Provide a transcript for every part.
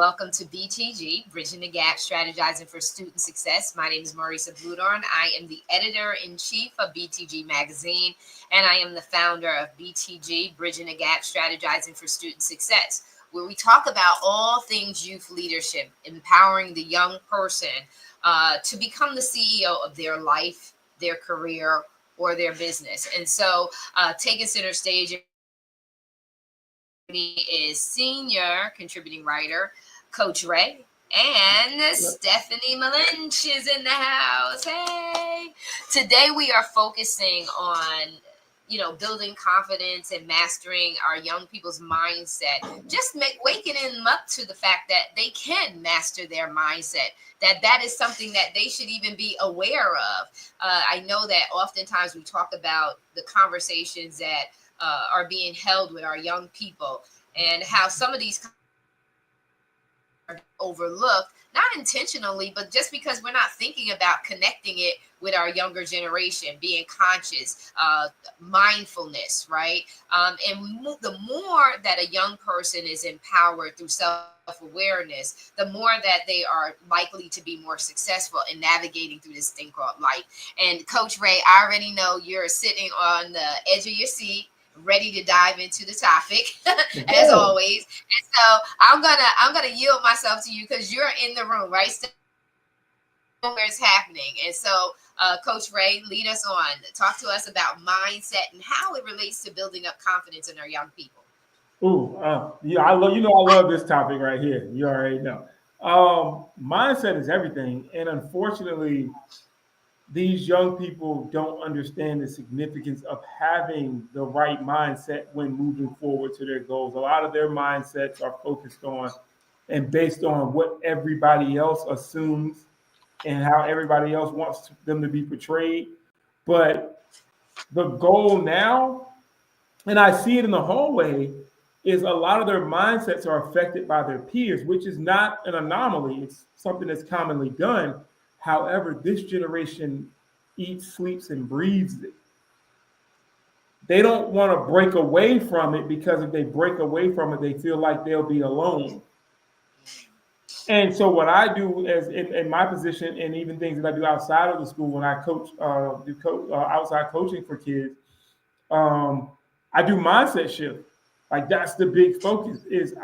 welcome to BTG, Bridging the Gap, Strategizing for Student Success. My name is Marisa Bludorn. I am the editor-in-chief of BTG Magazine, and I am the founder of BTG, Bridging the Gap, Strategizing for Student Success, where we talk about all things youth leadership, empowering the young person to become the CEO of their life, their career, or their business. And so taking center stage is senior contributing writer, Coach Ray, and Stephanie Malinch is in the house. Hey, today we are focusing on, building confidence and mastering our young people's mindset, just waking them up to the fact that they can master their mindset, that is something that they should even be aware of. I know that oftentimes we talk about the conversations that are being held with our young people and how some of these are overlooked, not intentionally, but just because we're not thinking about connecting it with our younger generation, being conscious, mindfulness, right? And the more that a young person is empowered through self-awareness, the more that they are likely to be more successful in navigating through this thing called life. And Coach Ray, I already know you're sitting on the edge of your seat, ready to dive into the topic as always. And so I'm gonna yield myself to you because you're in the room, right? Where it's happening. And so Coach Ray, lead us on. Talk to us about mindset and how it relates to building up confidence in our young people. Yeah, I love this topic right here. You already know. Mindset is everything, and unfortunately, these young people don't understand the significance of having the right mindset when moving forward to their goals. A lot of their mindsets are focused on and based on what everybody else assumes and how everybody else wants them to be portrayed. But the goal now, and I see it in the hallway, is a lot of their mindsets are affected by their peers, which is not an anomaly. It's something that's commonly done. However, this generation eats, sleeps, and breathes it. They don't want to break away from it because if they break away from it, they feel like they'll be alone. And so what I do as in my position and even things that I do outside of the school when I coach, outside coaching for kids, I do mindset shift. Like that's the big focus is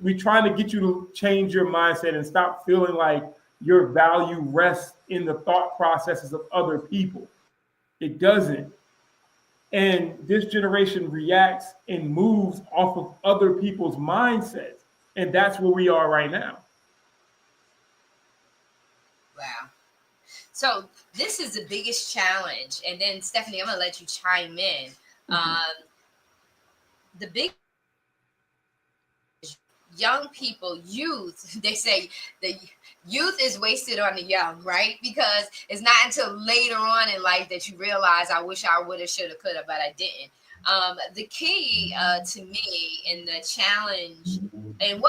we trying to get you to change your mindset and stop feeling like your value rests in the thought processes of other people. It doesn't. And this generation reacts and moves off of other people's mindsets. And that's where we are right now. Wow. So this is the biggest challenge. And then Stephanie, I'm going to let you chime in. Mm-hmm. The big young people, youth, they say the youth is wasted on the young, right? Because it's not until later on in life that you realize, I wish I would have, should have, could have, but I didn't. The key to me in the challenge, and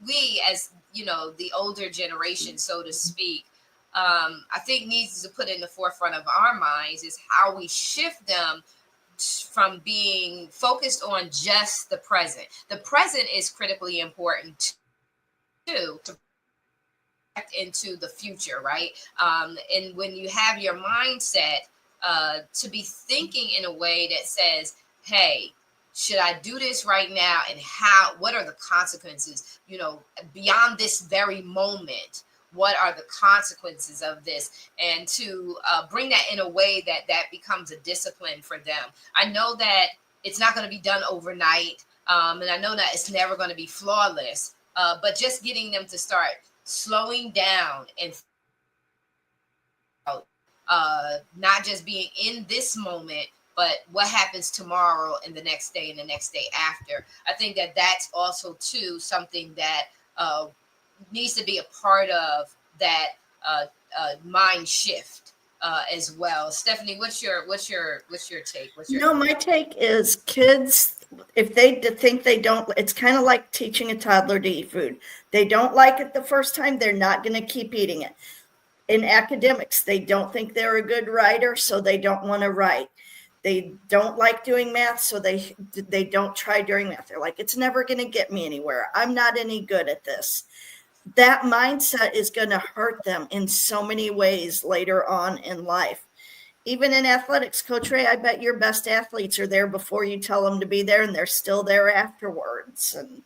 we as, the older generation, so to speak, I think needs to put in the forefront of our minds is how we shift them from being focused on just the present. The present is critically important too, to into the future, right? And when you have your mindset to be thinking in a way that says, hey, should I do this right now? And what are the consequences, beyond this very moment? What are the consequences of this? And to bring that in a way that becomes a discipline for them. I know that it's not going to be done overnight. And I know that it's never going to be flawless, but just getting them to start slowing down and not just being in this moment, but what happens tomorrow and the next day and the next day after. I think that that's also too something that needs to be a part of that mind shift as well. Stephanie, what's your take? My take is kids, if they think they don't, it's kind of like teaching a toddler to eat food. They don't like it the first time, they're not going to keep eating it. In academics, they don't think they're a good writer, so they don't want to write. They don't like doing math, so they don't try doing math. They're like, it's never going to get me anywhere. I'm not any good at this. that mindset is going to hurt them in so many ways later on in life. Even in athletics, Coach Ray, I bet your best athletes are there before you tell them to be there, and they're still there afterwards. And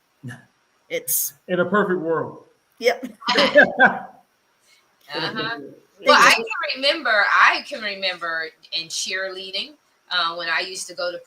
it's In a perfect world. yep. Uh-huh. They Well, just I can remember in cheerleading when I used to go to,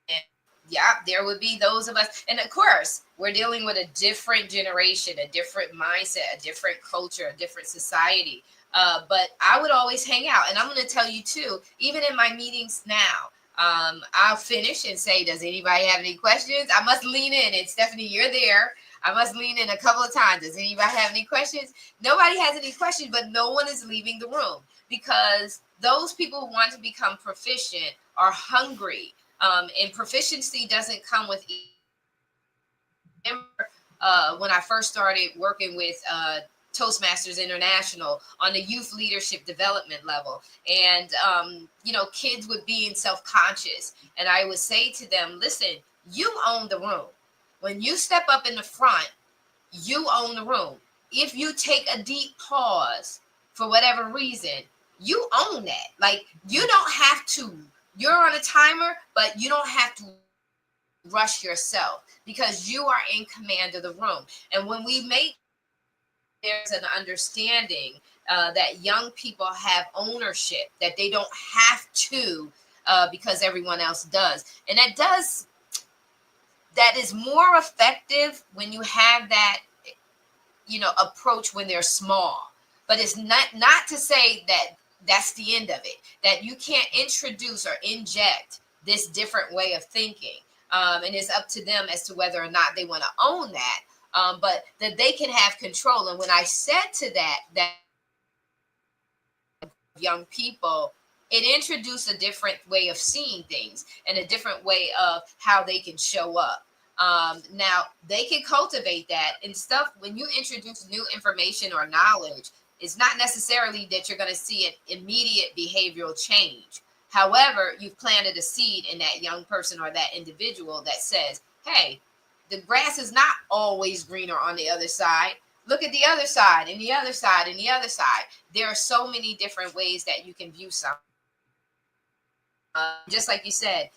and yeah, there would be those of us, and of course, we're dealing with a different generation, a different mindset, a different culture, a different society. But I would always hang out, and I'm going to tell you too. Even in my meetings now, I'll finish and say, "Does anybody have any questions?" I must lean in, and Stephanie, you're there. I must lean in a couple of times. Does anybody have any questions? Nobody has any questions, but no one is leaving the room because those people who want to become proficient are hungry. And proficiency doesn't come with. When I first started working with Toastmasters International on the youth leadership development level, and kids would be in self-conscious, and I would say to them, "Listen, you own the room. When you step up in the front, you own the room. If you take a deep pause for whatever reason, you own that. Like, you don't have to, you're on a timer, but you don't have to rush yourself because you are in command of the room." And when we make there's an understanding that young people have ownership, that they don't have to because everyone else does. And that is more effective when you have that approach when they're small. But it's not to say that that's the end of it, that you can't introduce or inject this different way of thinking, and it's up to them as to whether or not they want to own that, but that they can have control. And when I said to that young people, it introduced a different way of seeing things and a different way of how they can show up. Now they can cultivate that and stuff. When you introduce new information or knowledge, it's not necessarily that you're going to see an immediate behavioral change. However, you've planted a seed in that young person or that individual that says, "Hey, the grass is not always greener on the other side. Look at the other side and the other side and the other side." There are so many different ways that you can view something. Just like you said,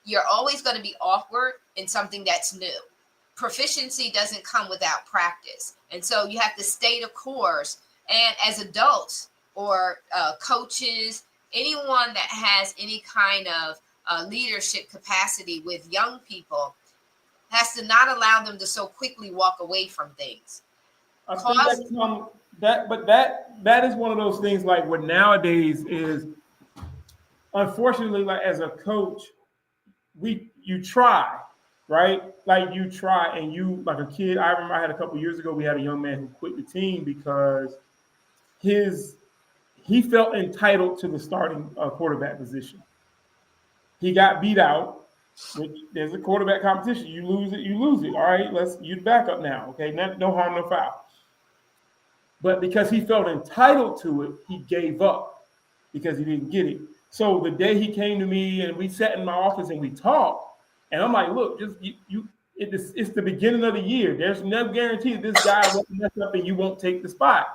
you're always going to be awkward in something that's new. Proficiency doesn't come without practice. And so you have to stay the course. And as adults or coaches, anyone that has any kind of leadership capacity with young people has to not allow them to so quickly walk away from things. I think that is one of those things like what nowadays is, unfortunately, like as a coach, you try, right? Like you try, and you like a kid. I remember I had a couple of years ago, we had a young man who quit the team because he felt entitled to the starting quarterback position. He got beat out. Which there's a quarterback competition. You lose it, you lose it. All right, you back up now. Okay, no harm, no foul. But because he felt entitled to it, he gave up because he didn't get it. So the day he came to me and we sat in my office and we talked, and I'm like, "Look, just it's the beginning of the year. There's no guarantee that this guy won't mess up and you won't take the spot."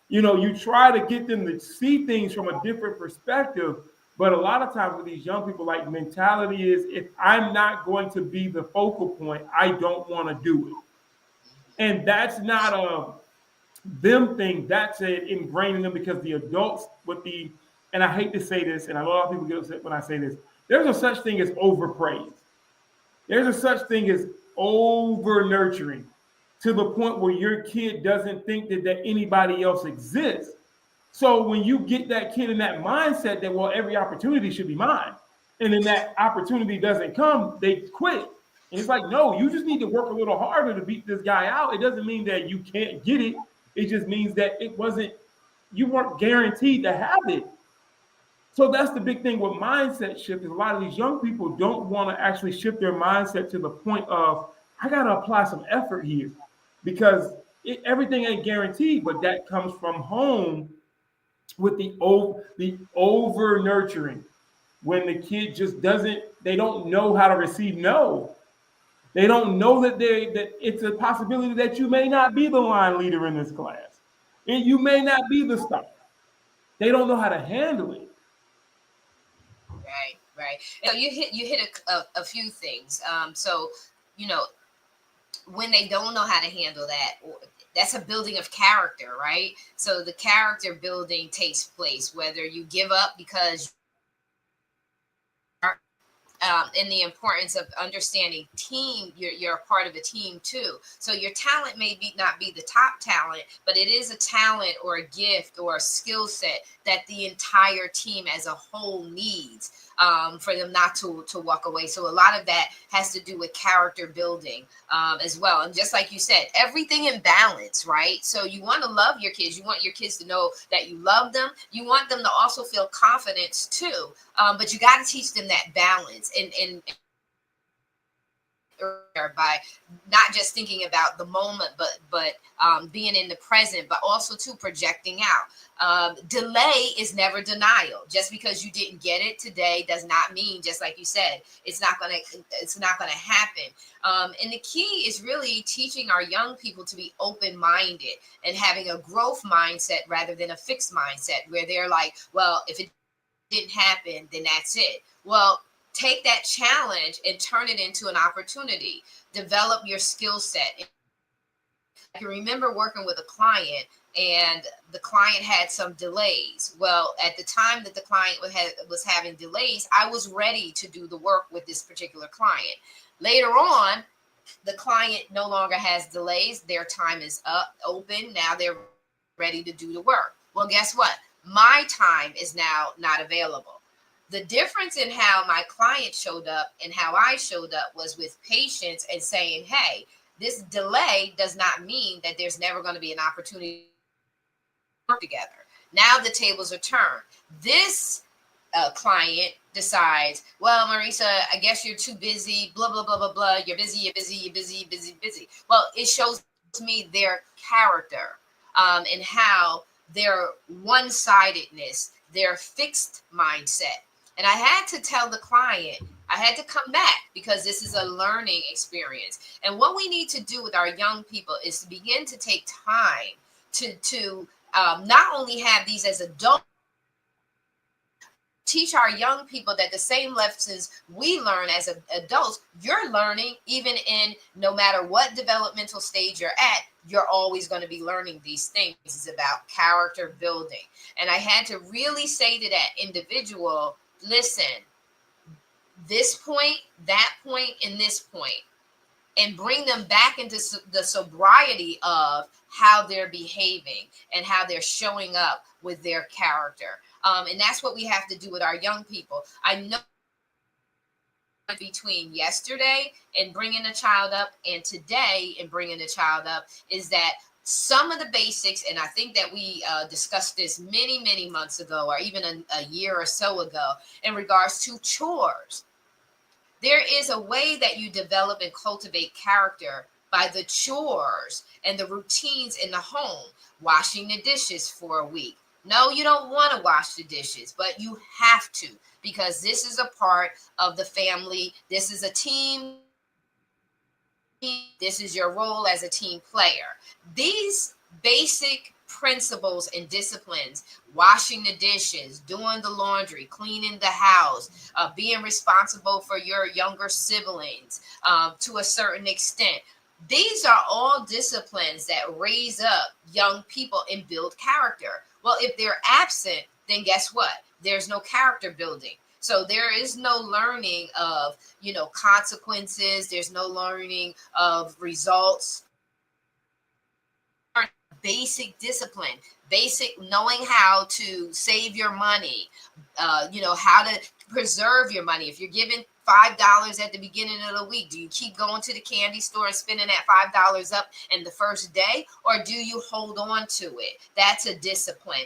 You try to get them to see things from a different perspective. But a lot of times with these young people, like mentality is, if I'm not going to be the focal point, I don't want to do it. And that's not a them thing. That's it ingrained in them because the adults and I hate to say this, and a lot of people get upset when I say this, there's a such thing as overpraise. There's a such thing as over nurturing to the point where your kid doesn't think that anybody else exists. So when you get that kid in that mindset that, well, every opportunity should be mine, and then that opportunity doesn't come, they quit. And it's like, no, you just need to work a little harder to beat this guy out. It doesn't mean that you can't get it. It just means that you weren't guaranteed to have it. So that's the big thing with mindset shift is a lot of these young people don't want to actually shift their mindset to the point of, I got to apply some effort here because everything ain't guaranteed, but that comes from home with the over nurturing when the kid just they don't know how to receive no. They don't know that it's a possibility that you may not be the line leader in this class. And you may not be the star. They don't know how to handle it. Right, right. So you hit a few things. So you know when they don't know how to handle that, that's a building of character, right? So the character building takes place whether you give up because and the importance of understanding team. You're a part of a team too, so your talent may be not be the top talent, but it is a talent or a gift or a skill set that the entire team as a whole needs, for them not to walk away. So a lot of that has to do with character building, as well. And just like you said, everything in balance, right? So you want to love your kids, you want your kids to know that you love them, you want them to also feel confidence too, but you got to teach them that balance and by not just thinking about the moment, but being in the present, but also to projecting out. Delay is never denial. Just because you didn't get it today does not mean, just like you said, it's not gonna happen. And the key is really teaching our young people to be open minded and having a growth mindset rather than a fixed mindset, where they're like, well, if it didn't happen, then that's it. Well, take that challenge and turn it into an opportunity. Develop your skill set. I can remember working with a client, and the client had some delays. Well, at the time that the client was having delays, I was ready to do the work with this particular client. Later on, the client no longer has delays. Their time is up, open. Now they're ready to do the work. Well, guess what? My time is now not available. The difference in how my client showed up and how I showed up was with patience and saying, hey, this delay does not mean that there's never going to be an opportunity to work together. Now the tables are turned. This client decides, well, Marisa, I guess you're too busy, blah, blah, blah, blah, blah. You're busy, you're busy, you're busy, you're busy, busy. Well, it shows me their character, and how their one-sidedness, their fixed mindset. And I had to tell the client, I had to come back because this is a learning experience. And what we need to do with our young people is to begin to take time to not only have these as adults, teach our young people that the same lessons we learn as adults, you're learning even in no matter what developmental stage you're at, you're always going to be learning these things. It's about character building. And I had to really say to that individual, listen, this point, that point, and this point, and bring them back into the sobriety of how they're behaving and how they're showing up with their character. And that's what we have to do with our young people. I know between yesterday and bringing a child up and today and bringing a child up is that some of the basics, and I think that we discussed this many, many months ago, or even a year or so ago, in regards to chores. There is a way that you develop and cultivate character by the chores and the routines in the home. Washing the dishes for a week. No, you don't want to wash the dishes, but you have to, because this is a part of the family. This is a team. This is your role as a team player. These basic principles and disciplines, washing the dishes, doing the laundry, cleaning the house, being responsible for your younger siblings, to a certain extent. These are all disciplines that raise up young people and build character. Well, if they're absent, then guess what? There's no character building. So there is no learning of, consequences. There's no learning of results. Basic discipline, basic knowing how to save your money, how to preserve your money. If you're given $5 at the beginning of the week, do you keep going to the candy store and spending that $5 up in the first day, or do you hold on to it? That's a discipline.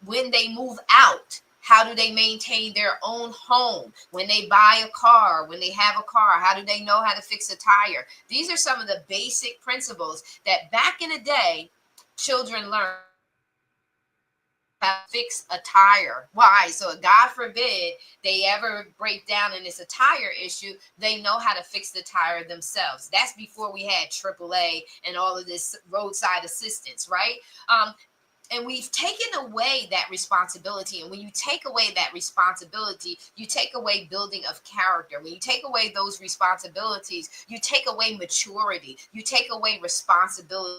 When they move out, how do they maintain their own home? When they buy a car, when they have a car, how do they know how to fix a tire? These are some of the basic principles that back in the day, children learn. how to fix a tire. Why? So God forbid they ever break down and it's a tire issue, they know how to fix the tire themselves. That's before we had AAA and all of this roadside assistance, right? And we've taken away that responsibility. And when you take away that responsibility, you take away building of character. When you take away those responsibilities, you take away maturity. You take away responsibility.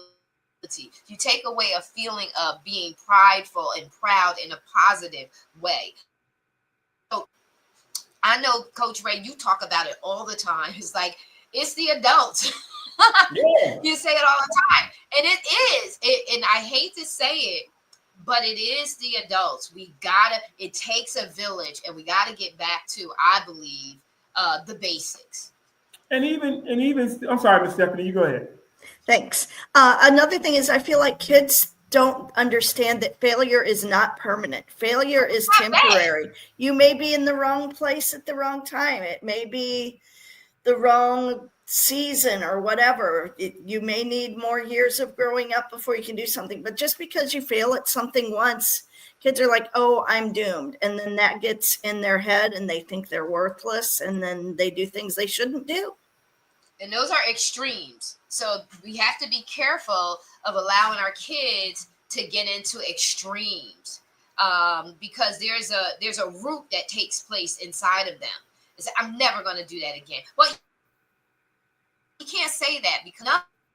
You take away a feeling of being prideful and proud in a positive way. So I know, Coach Ray, you talk about it all the time. It's like, it's the adults. Yeah. You say it all the time. And it is. And I hate to say it, but it is the adults. It takes a village, and we got to get back to, I believe, the basics. And even, I'm sorry, Miss Stephanie, you go ahead. Thanks. Another thing is I feel like kids don't understand that failure is not permanent. Failure is temporary. You may be in the wrong place at the wrong time. It may be the wrong season or whatever. You may need more years of growing up before you can do something. But just because you fail at something once, kids are like, oh, I'm doomed. And then that gets in their head and they think they're worthless. And then they do things they shouldn't do. And those are extremes. So we have to be careful of allowing our kids to get into extremes, because there's a root that takes place inside of them. It's like, I'm never going to do that again. Well, you can't say that, because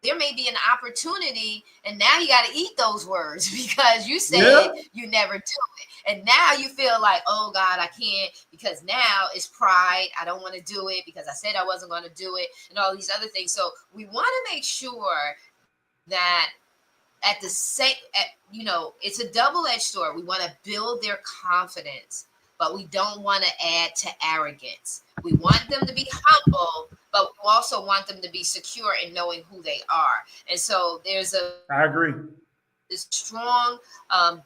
there may be an opportunity, and now you got to eat those words because you said you never do it. And now you feel like, oh God, I can't, because now it's pride. I don't want to do it because I said I wasn't going to do it, and all these other things. So we want to make sure that it's a double-edged sword. We want to build their confidence, but we don't want to add to arrogance. We want them to be humble, but we also want them to be secure in knowing who they are. And so I agree. This strong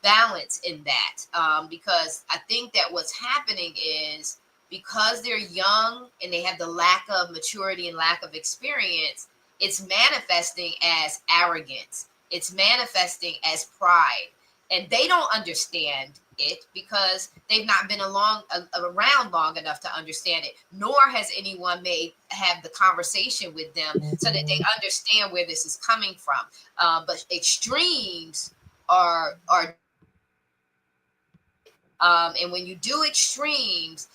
balance in that, because I think that what's happening is, because they're young and they have the lack of maturity and lack of experience, it's manifesting as arrogance. It's manifesting as pride. And they don't understand it because they've not been around long enough to understand it, nor has anyone have the conversation with them so that they understand where this is coming from. But extremes are and when you do extremes,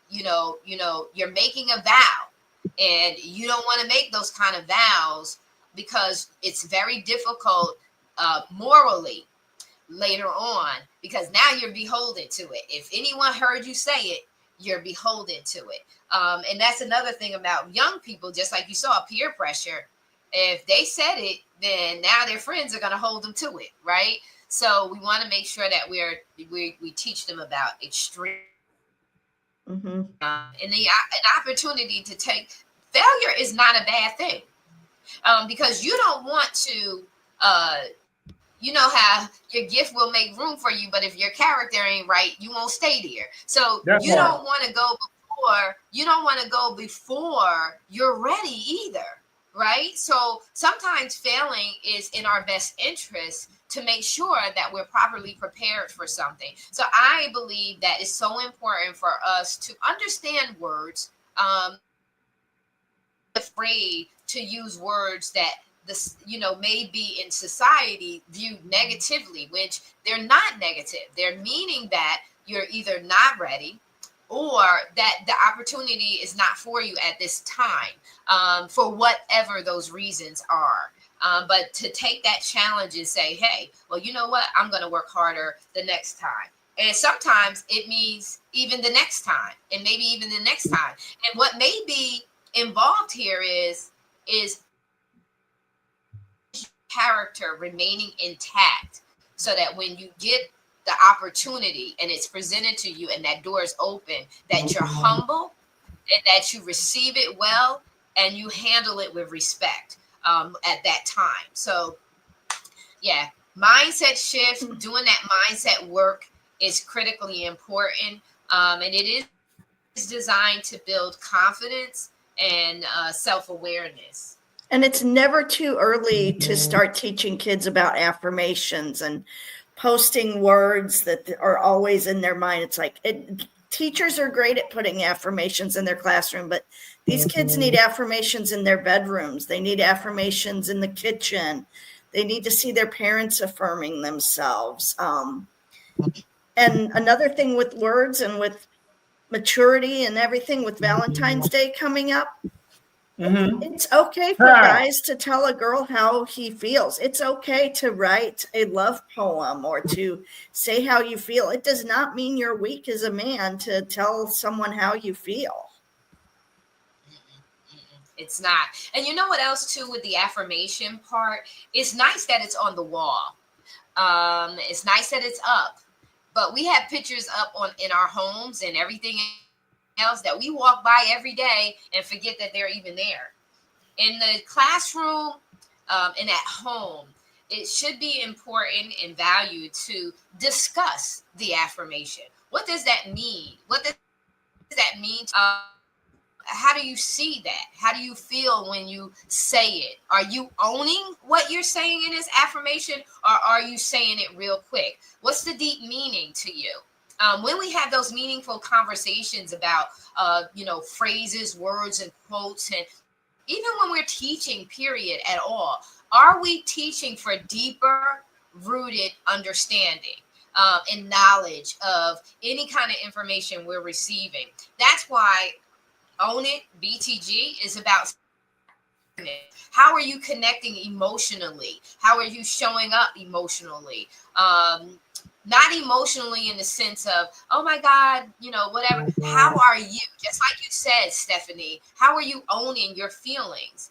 you're making a vow, and you don't want to make those kind of vows because it's very difficult morally later on, because now you're beholden to it. If anyone heard you say it, you're beholden to it. And that's another thing about young people, just like you saw peer pressure. If they said it, then now their friends are going to hold them to it, right? So we want to make sure that we teach them about extreme and an opportunity to take failure is not a bad thing, because you don't want to. You know how your gift will make room for you, but if your character ain't right, you won't stay there. So you don't want to go before you're ready either, right? So sometimes failing is in our best interest to make sure that we're properly prepared for something. So I believe that it's so important for us to understand words, afraid to use words that may be in society viewed negatively, which they're not negative. They're meaning that you're either not ready or that the opportunity is not for you at this time, for whatever those reasons are. But to take that challenge and say, hey, well, you know what? I'm going to work harder the next time. And sometimes it means even the next time, and maybe even the next time. And what may be involved here is character remaining intact, so that when you get the opportunity and it's presented to you and that door is open, that you're humble and that you receive it well and you handle it with respect at that time. So yeah, mindset shift, doing that mindset work is critically important, and it is designed to build confidence and self-awareness. And it's never too early to start teaching kids about affirmations and posting words that are always in their mind. It's like teachers are great at putting affirmations in their classroom, but these kids need affirmations in their bedrooms. They need affirmations in the kitchen. They need to see their parents affirming themselves. And another thing with words and with maturity and everything, with Valentine's Day coming up, it's okay for guys to tell a girl how he feels. It's okay to write a love poem or to say how you feel. It does not mean you're weak as a man to tell someone how you feel. It's not. And you know what else too with the affirmation part? It's nice that it's on the wall. It's nice that it's up. But we have pictures up in our homes and everything else that we walk by every day and forget that they're even there. In the classroom and at home, it should be important and valued to discuss the affirmation. What does that mean? What does that mean? How do you see that? How do you feel when you say it? Are you owning what you're saying in this affirmation, or are you saying it real quick? What's the deep meaning to you? When we have those meaningful conversations about, phrases, words, and quotes, and even when we're teaching, period, at all, are we teaching for deeper rooted understanding and knowledge of any kind of information we're receiving? That's why Own It, BTG, is about how are you connecting emotionally? How are you showing up emotionally? Not emotionally in the sense of, oh my God, whatever. How are you? Just like you said, Stephanie, how are you owning your feelings?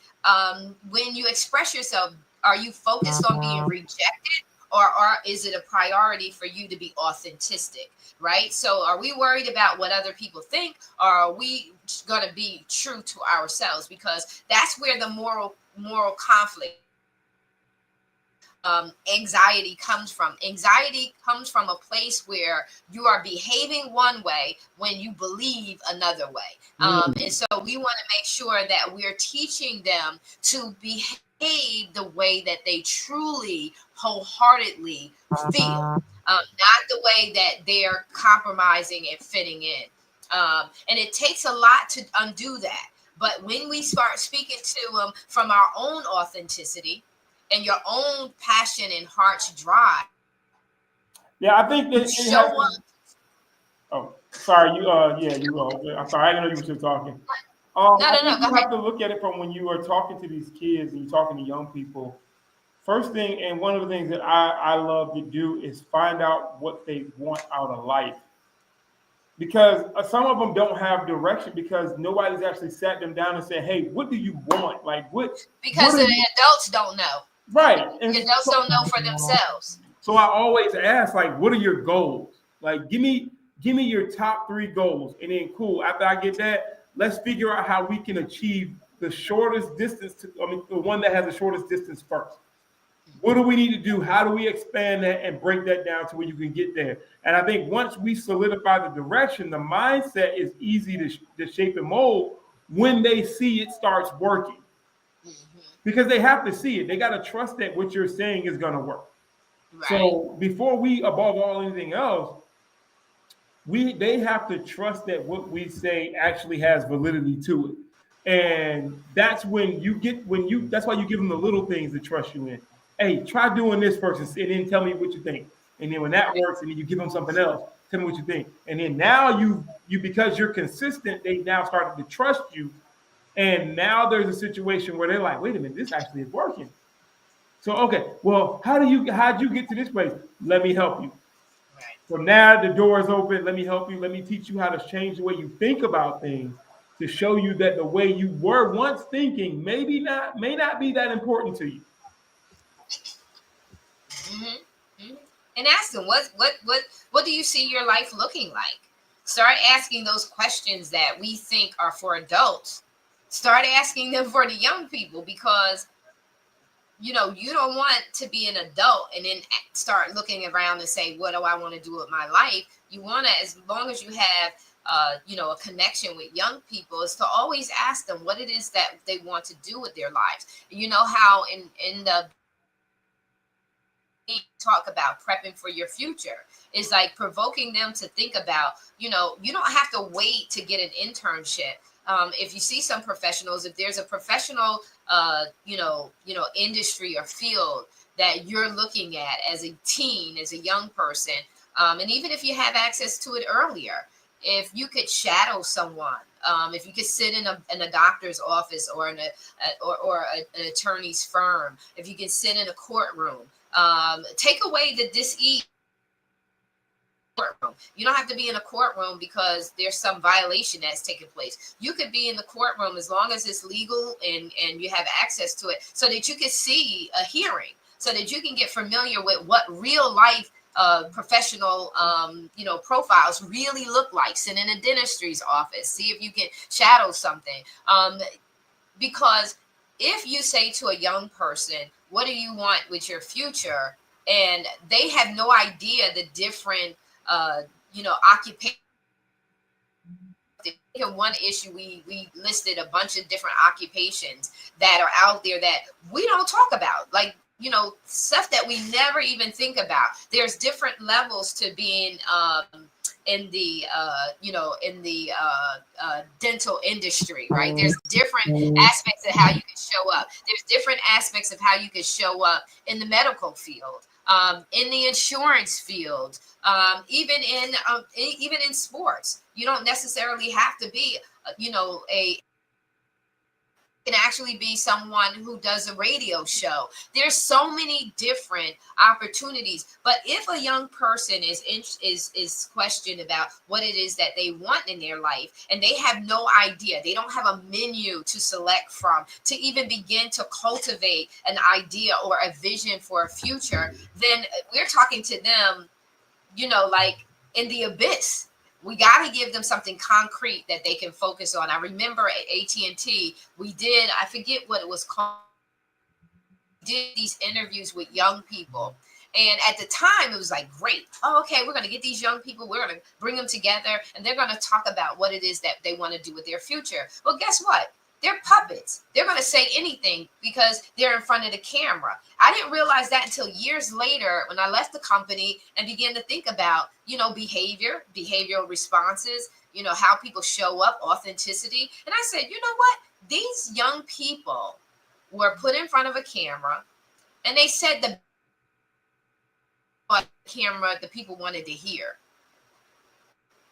When you express yourself, are you focused on being rejected, or is it a priority for you to be authentic? Right? So are we worried about what other people think, or are we going to be true to ourselves? Because that's where the moral conflict, anxiety comes from. Anxiety comes from a place where you are behaving one way when you believe another way. And so we want to make sure that we're teaching them to behave the way that they truly, wholeheartedly feel. Not the way that they're compromising and fitting in. And it takes a lot to undo that. But when we start speaking to them from our own authenticity and your own passion and heart's drive, Yeah, I think that it show has. up. Oh, sorry. I'm sorry. I didn't know you were still talking. I No, think go you ahead. have to look at it from when you are talking to these kids and you're talking to young people. First thing, and one of the things that I love to do is find out what they want out of life. Because some of them don't have direction because nobody's actually sat them down and said, "Hey, what do you want? Like, Because what are the you adults don't know. right?" The And adults don't know for themselves. so I always ask, like, "What are your goals? Like, give me your top 3 goals, and then cool. After I get that, let's figure out how we can achieve the shortest distance. The one that has the shortest distance first. What do we need to do? How do we expand that and break that down to where you can get there?" And I think once we solidify the direction, the mindset is easy to shape and mold when they see it starts working. Because they have to see it. They got to trust that what you're saying is going to work. Right. So before we, above all anything else, they have to trust that what we say actually has validity to it. And that's that's why you give them the little things to trust you in. Hey, try doing this first and then tell me what you think. And then when that works, and then you give them something else, tell me what you think. And then now you because you're consistent, they now started to trust you. And now there's a situation where they're like, wait a minute, this actually is working. So okay, well, how'd you get to this place? Let me help you. Right. So now the door is open. Let me help you. Let me teach you how to change the way you think about things to show you that the way you were once thinking may not be that important to you. Mm-hmm. And ask them what do you see your life looking like? Start asking those questions that we think are for adults. Start asking them for the young people, because you don't want to be an adult and then start looking around and say, what do I want to do with my life? You want to, as long as you have a connection with young people, is to always ask them what it is that they want to do with their lives. You know how in the talk about prepping for your future. Is like provoking them to think about, you don't have to wait to get an internship. If you see some professionals, if there's a professional, industry or field that you're looking at as a teen, as a young person, and even if you have access to it earlier, if you could shadow someone, if you could sit in a doctor's office or in an attorney's firm, if you can sit in a courtroom, take away the dis-ease. Courtroom. You don't have to be in a courtroom because there's some violation that's taking place. You could be in the courtroom as long as it's legal and you have access to it, so that you can see a hearing, so that you can get familiar with what real life professional profiles really look like. Sit in a dentistry's office, see if you can shadow something, because if you say to a young person, what do you want with your future, and they have no idea the different occupation. In one issue, we listed a bunch of different occupations that are out there that we don't talk about, like stuff that we never even think about. There's different levels to being in the dental industry, right? There's different aspects of how you can show up. There's different aspects of how you can show up in the medical field, in the insurance field, even in sports. You don't necessarily have to be, a can actually be someone who does a radio show. There's so many different opportunities. But if a young person is questioned about what it is that they want in their life, and they have no idea, they don't have a menu to select from to even begin to cultivate an idea or a vision for a future, then we're talking to them, like in the abyss. We got to give them something concrete that they can focus on. I remember at AT&T, I forget what it was called, did these interviews with young people. And at the time, it was like, great. Oh, okay, we're going to get these young people. We're going to bring them together, and they're going to talk about what it is that they want to do with their future. Well, guess what? They're puppets. They're going to say anything because they're in front of the camera. I didn't realize that until years later when I left the company and began to think about, behavioral responses, how people show up, authenticity. And I said, you know what? These young people were put in front of a camera, and they said the camera the people wanted to hear.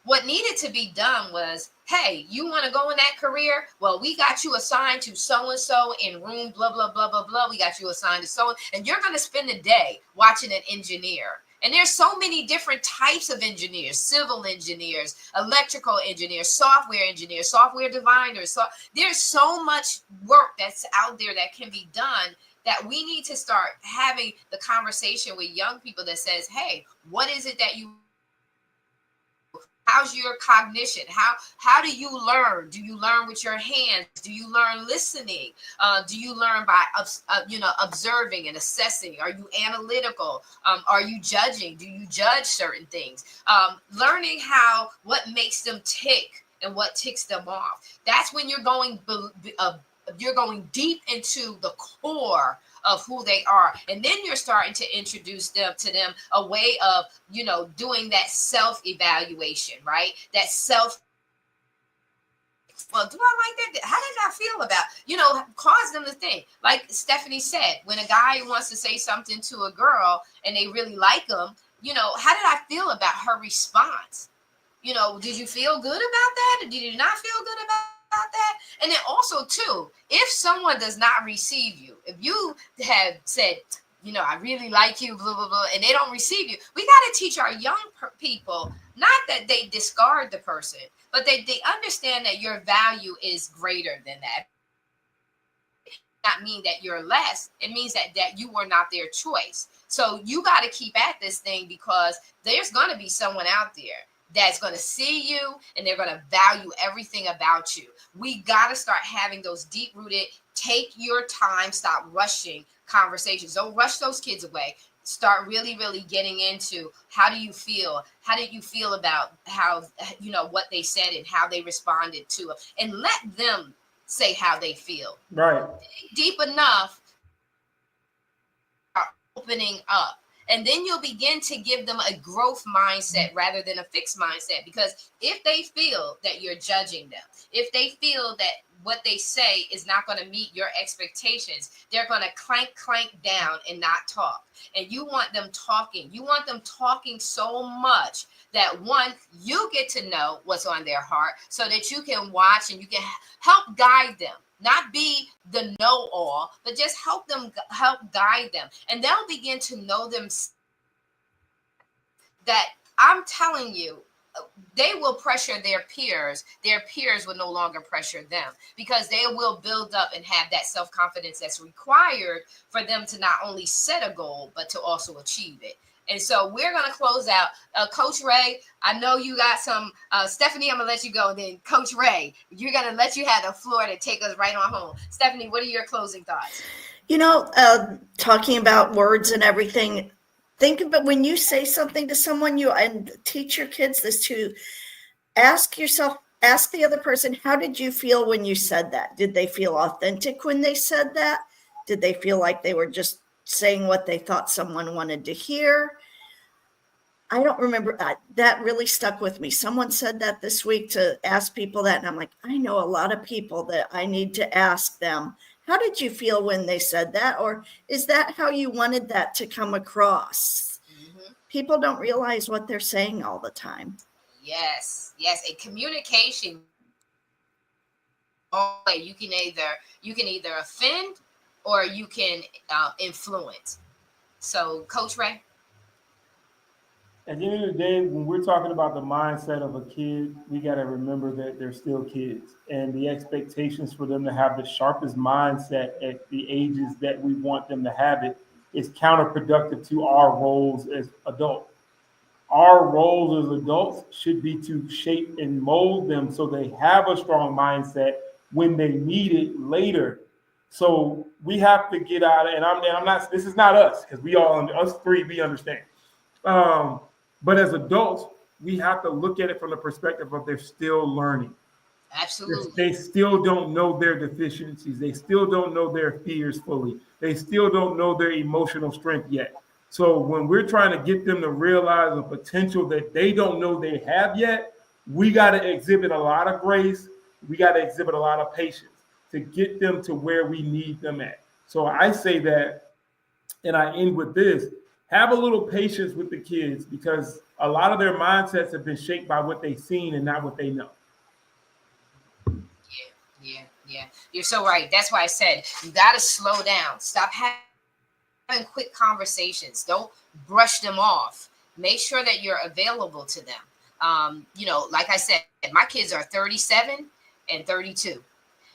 What needed to be done was, hey, you want to go in that career? Well, we got you assigned to so-and-so in room blah, blah, blah, blah, blah. We got you assigned to so, and you're going to spend a day watching an engineer. And there's so many different types of engineers: civil engineers, electrical engineers, software designers. So there's so much work that's out there that can be done, that we need to start having the conversation with young people that says, hey, what is it that you, how's your cognition? How do you learn? Do you learn with your hands? Do you learn listening? Do you learn by observing and assessing? Are you analytical? Are you judging? Do you judge certain things? Learning what makes them tick and what ticks them off. That's when you're going deep into the core of who they are, and then you're starting to introduce them to them a way of doing that self-evaluation, right? That self, well, do I like that? How did I feel about, cause them to think. Like Stephanie said, when a guy wants to say something to a girl and they really like them, how did I feel about her response? Did you feel good about that, or did you not feel good about that? And then also too, if someone does not receive you, if you have said, I really like you, blah, blah, blah, and they don't receive you, we got to teach our young people, not that they discard the person, but they understand that your value is greater than that. Not mean that you're less. It means that you were not their choice. So you got to keep at this thing, because there's going to be someone out there that's going to see you, and they're going to value everything about you. We got to start having those deep-rooted, take your time, stop rushing conversations. Don't rush those kids away. Start really, really getting into, how do you feel? How did you feel about how, what they said and how they responded to it? And let them say how they feel. Right. Deep enough, opening up. And then you'll begin to give them a growth mindset rather than a fixed mindset. Because if they feel that you're judging them, if they feel that what they say is not going to meet your expectations, they're going to clank down and not talk. And you want them talking. You want them talking so much that, one, you get to know what's on their heart so that you can watch and you can help guide them. Not be the know-all, but just help guide them. And they'll begin to know them, that I'm telling you, they will pressure their peers. Their peers will no longer pressure them, because they will build up and have that self-confidence that's required for them to not only set a goal, but to also achieve it. And so we're going to close out. Coach Ray, I know you got some. Stephanie, I'm going to let you go. And then Coach Ray, you're going to let you have the floor to take us right on home. Stephanie, what are your closing thoughts? Talking about words and everything, think about when you say something to someone, and teach your kids this too. Ask the other person, how did you feel when you said that? Did they feel authentic when they said that? Did they feel like they were just saying what they thought someone wanted to hear? I don't remember. That really stuck with me. Someone said that this week, to ask people that. And I'm like, I know a lot of people that I need to ask them, how did you feel when they said that? Or is that how you wanted that to come across? Mm-hmm. People don't realize what they're saying all the time. Yes. A communication. You can either offend or you can influence. So, Coach Ray? At the end of the day, when we're talking about the mindset of a kid, we got to remember that they're still kids, and the expectations for them to have the sharpest mindset at the ages that we want them to have it is counterproductive to our roles as adults. Our roles as adults should be to shape and mold them so they have a strong mindset when they need it later. So we have to get out of, and I'm not, this is not us, because us three, we understand. But as adults, we have to look at it from the perspective of they're still learning. Absolutely. They still don't know their deficiencies. They still don't know their fears fully. They still don't know their emotional strength yet. So when we're trying to get them to realize the potential that they don't know they have yet, we got to exhibit a lot of grace. We got to exhibit a lot of patience to get them to where we need them at. So I say that, and I end with this: have a little patience with the kids, because a lot of their mindsets have been shaped by what they've seen and not what they know. Yeah. You're so right. That's why I said you got to slow down. Stop having quick conversations. Don't brush them off. Make sure that you're available to them. Like I said, my kids are 37 and 32.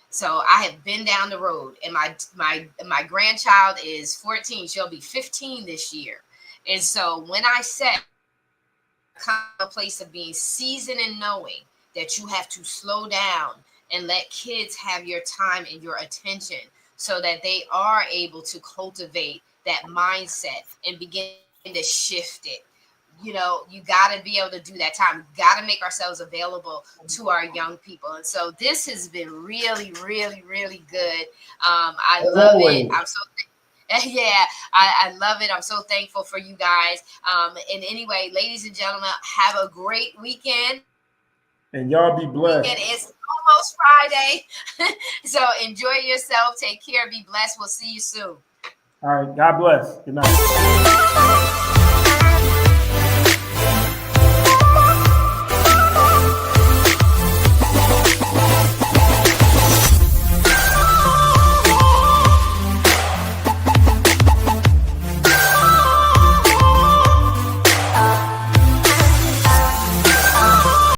So I have been down the road, and my grandchild is 14. She'll be 15 this year. And so when I said come to a place of being seasoned and knowing that you have to slow down and let kids have your time and your attention so that they are able to cultivate that mindset and begin to shift it. You got to be able to do that time. We got to make ourselves available to our young people. And so this has been really, really, really good. I love it. I'm so I love it. I'm so thankful for you guys. And anyway, ladies and gentlemen, have a great weekend. And y'all be blessed. It's almost Friday. So enjoy yourself. Take care. Be blessed. We'll see you soon. All right. God bless. Good night.